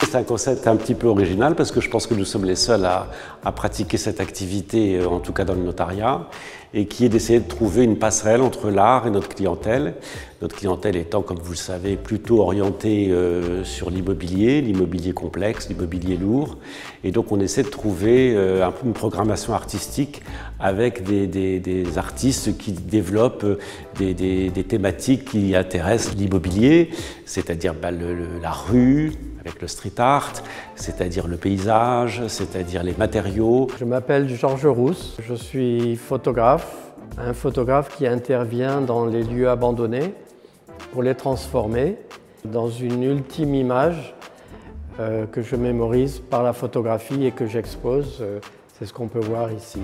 C'est un concept un petit peu original parce que je pense que nous sommes les seuls à pratiquer cette activité, en tout cas dans le notariat, et qui est d'essayer de trouver une passerelle entre l'art et notre clientèle. Notre clientèle étant, comme vous le savez, plutôt orientée sur l'immobilier complexe, l'immobilier lourd. Et donc on essaie de trouver un peu une programmation artistique avec des artistes qui développent des thématiques qui intéressent l'immobilier, c'est-à-dire la rue, avec le street art, c'est-à-dire le paysage, c'est-à-dire les matériaux. Je m'appelle Georges Rousse, je suis photographe, un photographe qui intervient dans les lieux abandonnés pour les transformer dans une ultime image que je mémorise par la photographie et que j'expose. C'est ce qu'on peut voir ici.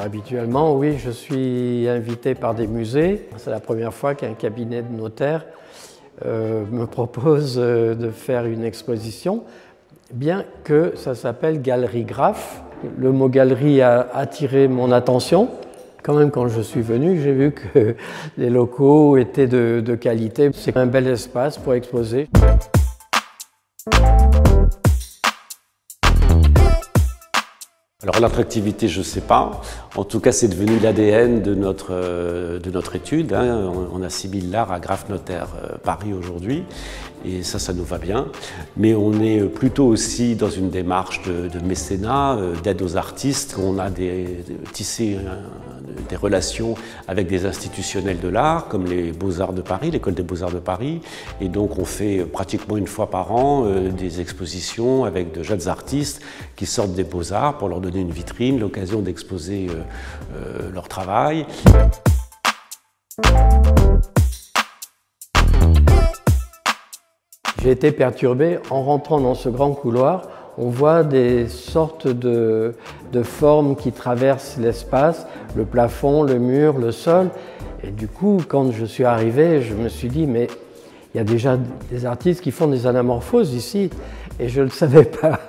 Habituellement, oui, je suis invité par des musées. C'est la première fois qu'un cabinet de notaire me propose de faire une exposition, bien que ça s'appelle Galerie Graphe. Le mot galerie a attiré mon attention. Quand même, quand je suis venu, j'ai vu que les locaux étaient de qualité. C'est un bel espace pour exposer. Alors l'attractivité, je ne sais pas. En tout cas, c'est devenu l'ADN de notre étude. On assimile l'art à Graphe Notaire Paris aujourd'hui. Et ça nous va bien. Mais on est plutôt aussi dans une démarche de mécénat, d'aide aux artistes. On a tissé des relations avec des institutionnels de l'art, comme les Beaux-Arts de Paris, l'École des Beaux-Arts de Paris. Et donc on fait pratiquement une fois par an des expositions avec de jeunes artistes qui sortent des Beaux-Arts pour leur donner une vitrine, l'occasion d'exposer leur travail. J'ai été perturbé en rentrant dans ce grand couloir. On voit des sortes de formes qui traversent l'espace, le plafond, le mur, le sol. Et du coup, quand je suis arrivé, je me suis dit, mais il y a déjà des artistes qui font des anamorphoses ici. Et je ne le savais pas.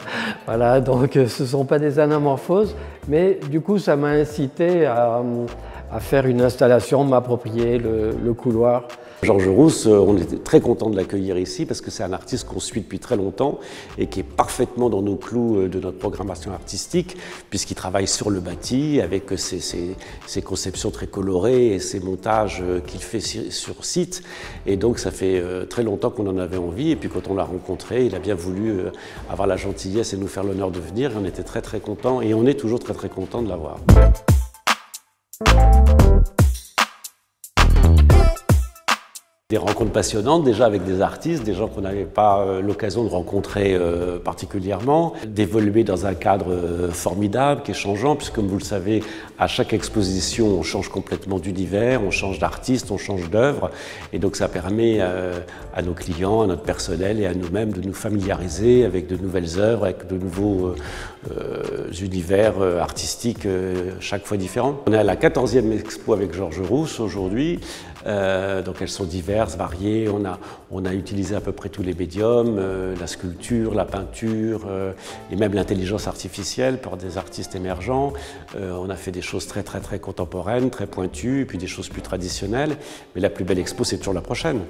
Voilà, donc ce ne sont pas des anamorphoses. Mais du coup, ça m'a incité à faire une installation, m'approprier le couloir. Georges Rousse, on est très content de l'accueillir ici parce que c'est un artiste qu'on suit depuis très longtemps et qui est parfaitement dans nos clous de notre programmation artistique puisqu'il travaille sur le bâti avec ses conceptions très colorées et ses montages qu'il fait sur site. Et donc ça fait très longtemps qu'on en avait envie et puis quand on l'a rencontré, il a bien voulu avoir la gentillesse et nous faire l'honneur de venir. Et on était très contents et on est toujours très contents de l'avoir. Des rencontres passionnantes, déjà avec des artistes, des gens qu'on n'avait pas l'occasion de rencontrer particulièrement, d'évoluer dans un cadre formidable, qui est changeant, puisque comme vous le savez, à chaque exposition, on change complètement d'univers, on change d'artiste, on change d'œuvre, et donc ça permet à nos clients, à notre personnel et à nous-mêmes de nous familiariser avec de nouvelles œuvres, avec de nouveaux univers artistiques chaque fois différents. On est à la 14e expo avec Georges Rousse aujourd'hui. Donc elles sont diverses, variées, on a utilisé à peu près tous les médiums, la sculpture, la peinture et même l'intelligence artificielle par des artistes émergents. On a fait des choses très contemporaines, très pointues, et puis des choses plus traditionnelles. Mais la plus belle expo, c'est toujours la prochaine.